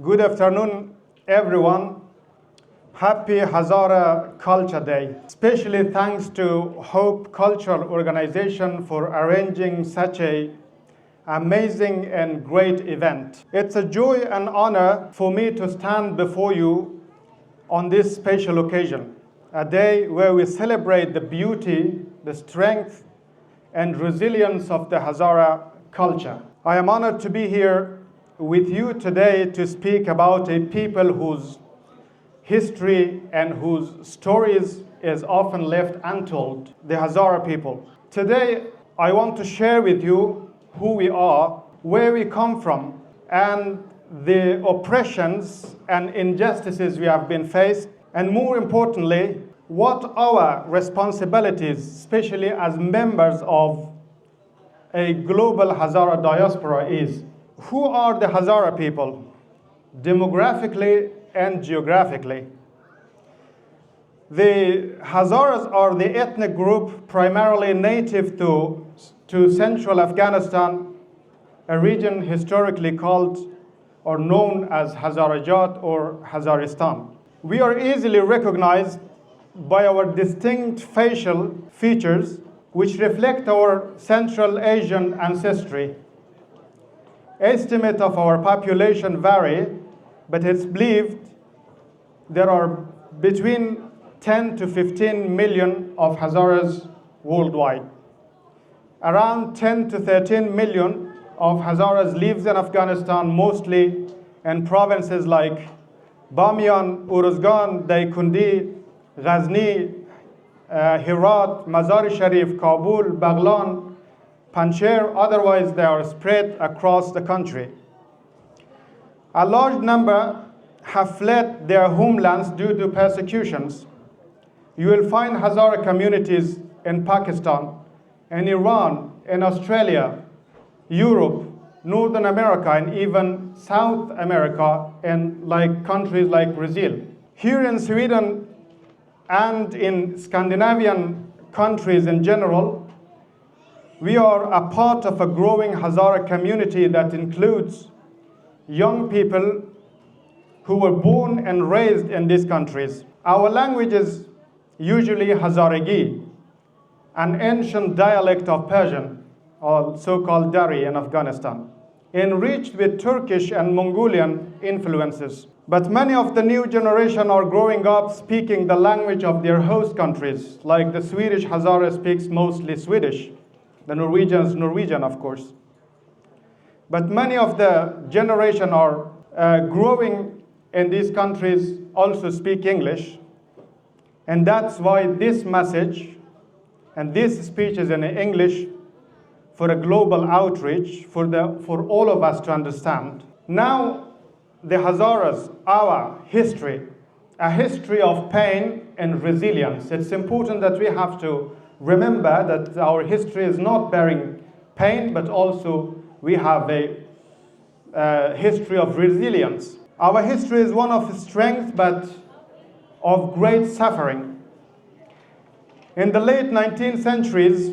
Good afternoon, everyone. Happy Hazara Culture Day. Especially thanks to Hope Cultural Organization for arranging such an amazing and great event. It's a joy and honor for me to stand before you on this special occasion, a day where we celebrate the beauty, the strength, and resilience of the Hazara culture. I am honored to be here with you today to speak about a people whose history and whose stories is often left untold, the Hazara people. Today, I want to share with you who we are, where we come from, and the oppressions and injustices we have been faced, and more importantly, what our responsibilities, especially as members of a global Hazara diaspora, is. Who are the Hazara people, demographically and geographically? The Hazaras are the ethnic group primarily native to central Afghanistan, a region historically called or known as Hazarajat or Hazaristan. We are easily recognized by our distinct facial features, which reflect our Central Asian ancestry. Estimates of our population vary, but it's believed there are between 10 to 15 million of Hazaras worldwide. Around 10 to 13 million of Hazaras lives in Afghanistan, mostly in provinces like Bamiyan, Uruzgan, Daikundi, Ghazni, Herat, Mazar-e-Sharif, Kabul, Baghlan, Panjshir. Otherwise they are spread across the country. A large number have fled their homelands due to persecutions. You will find Hazara communities in Pakistan, in Iran, in Australia, Europe, Northern America, and even South America, in countries like Brazil. Here in Sweden and in Scandinavian countries in general, we are a part of a growing Hazara community that includes young people who were born and raised in these countries. Our language is usually Hazaragi, an ancient dialect of Persian, or so-called Dari in Afghanistan, enriched with Turkish and Mongolian influences. But many of the new generation are growing up speaking the language of their host countries, like the Swedish Hazara speaks mostly Swedish. The Norwegians, Norwegian, of course. But many of the generation are growing in these countries also speak English. And that's why this message and this speech is in English for a global outreach, for all of us to understand. Now, the Hazaras, our history, a history of pain and resilience. It's important that we have to remember that our history is not bearing pain, but also we have a history of resilience. Our history is one of strength, but of great suffering. In the late 19th centuries,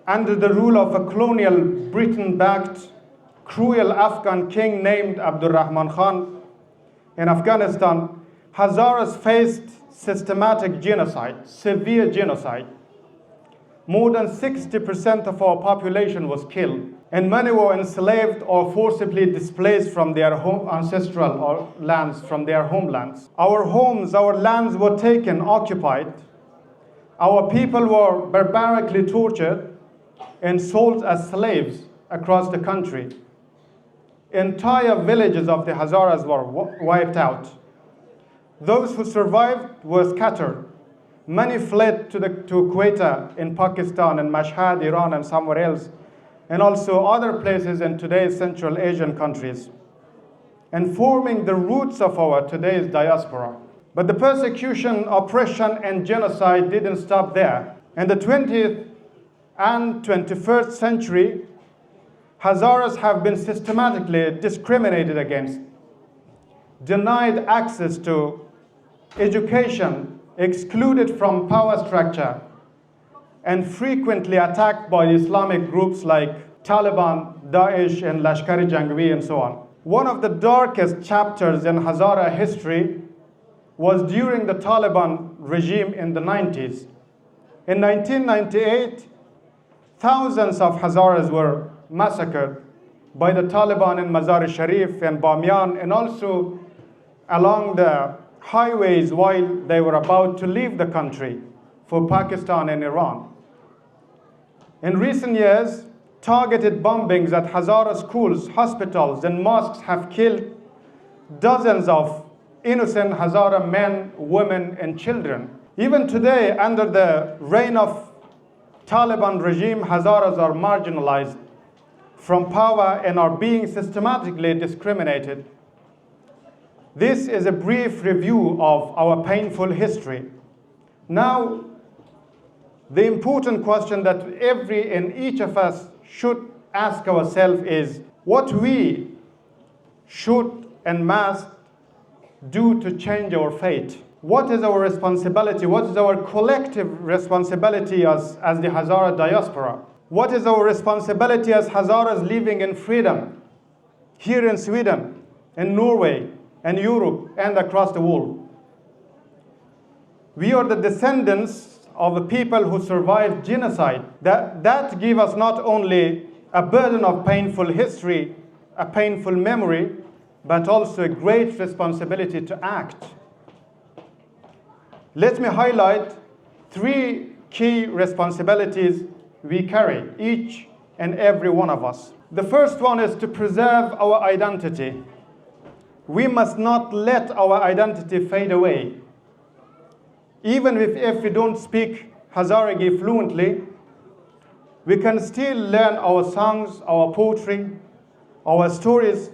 under the rule of a colonial Britain-backed cruel Afghan king named Abdurrahman Khan in Afghanistan, Hazaras faced systematic genocide, severe genocide. More than 60% of our population was killed, and many were enslaved or forcibly displaced from their ancestral lands, from their homelands. Our homes, our lands were taken, occupied. Our people were barbarically tortured and sold as slaves across the country. Entire villages of the Hazaras were wiped out. Those who survived were scattered. Many fled to Quetta in Pakistan and Mashhad, Iran, and somewhere else, and also other places in today's Central Asian countries, and forming the roots of our today's diaspora. But the persecution, oppression, and genocide didn't stop there. In the 20th and 21st century, Hazaras have been systematically discriminated against, denied access to education, excluded from power structure, and frequently attacked by Islamic groups like Taliban, Daesh, and Lashkar-e-Jangvi, and so on. One of the darkest chapters in Hazara history was during the Taliban regime in the 90s. In 1998, thousands of Hazaras were massacred by the Taliban in Mazar-e-Sharif and Bamiyan, and also along the highways while they were about to leave the country for Pakistan and Iran. In recent years, targeted bombings at Hazara schools, hospitals, and mosques have killed dozens of innocent Hazara men, women, and children. Even today, under the reign of Taliban regime, Hazaras are marginalized from power and are being systematically discriminated. This is a brief review of our painful history. Now, the important question that every and each of us should ask ourselves is what we should and must do to change our fate. What is our responsibility? What is our collective responsibility as the Hazara diaspora? What is our responsibility as Hazaras living in freedom here in Sweden, in Norway, and Europe, and across the world? We are the descendants of the people who survived genocide. That give us not only a burden of painful history, a painful memory, but also a great responsibility to act. Let me highlight 3 key responsibilities we carry, each and every one of us. The first one is to preserve our identity. We must not let our identity fade away. Even if we don't speak Hazaragi fluently, we can still learn our songs, our poetry, our stories,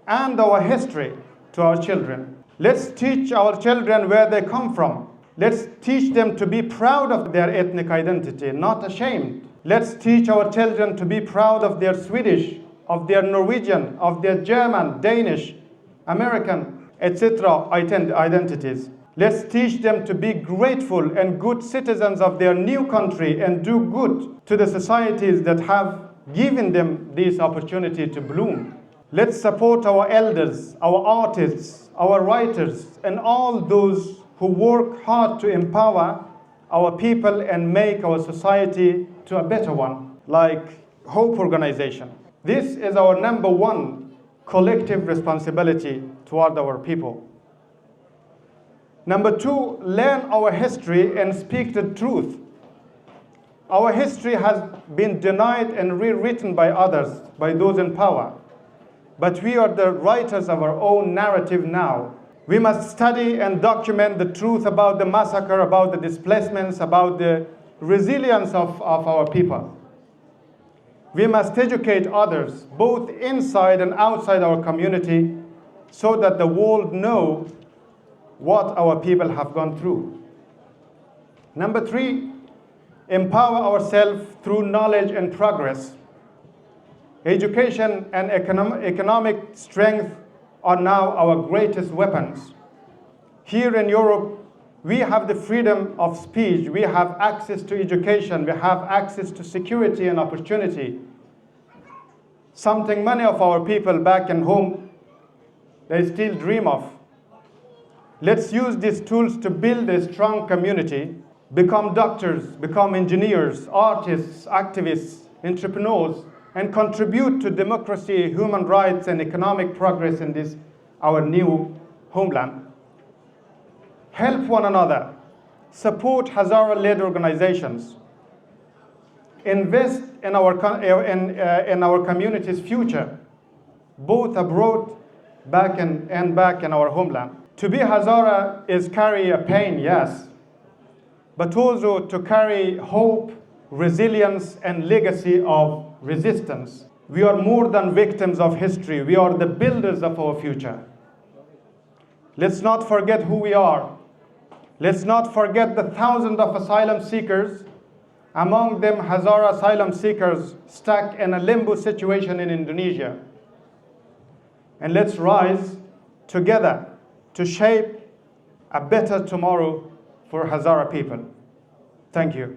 and our history to our children. Let's teach our children where they come from. Let's teach them to be proud of their ethnic identity, not ashamed. Let's teach our children to be proud of their Swedish, of their Norwegian, of their German, Danish, American, etc. identities. Let's teach them to be grateful and good citizens of their new country and do good to the societies that have given them this opportunity to bloom. Let's support our elders, our artists, our writers, and all those who work hard to empower our people and make our society to a better one, like Hope Organization. This is our number one collective responsibility toward our people. Number 2, learn our history and speak the truth. Our history has been denied and rewritten by others, by those in power. But we are the writers of our own narrative now. We must study and document the truth about the massacre, about the displacements, about the resilience of our people. We must educate others, both inside and outside our community, so that the world knows what our people have gone through. Number 3, empower ourselves through knowledge and progress. Education and economic strength are now our greatest weapons. Here in Europe, we have the freedom of speech, we have access to education, we have access to security and opportunity. Something many of our people back in home, they still dream of. Let's use these tools to build a strong community, become doctors, become engineers, artists, activists, entrepreneurs, and contribute to democracy, human rights, and economic progress in this, our new homeland. Help one another, support Hazara-led organizations, invest in our community's future, both abroad back in our homeland. To be Hazara is carry a pain, yes, but also to carry hope, resilience, and legacy of resistance. We are more than victims of history. We are the builders of our future. Let's not forget who we are. Let's not forget the thousands of asylum seekers, among them Hazara asylum seekers stuck in a limbo situation in Indonesia. And let's rise together to shape a better tomorrow for Hazara people. Thank you.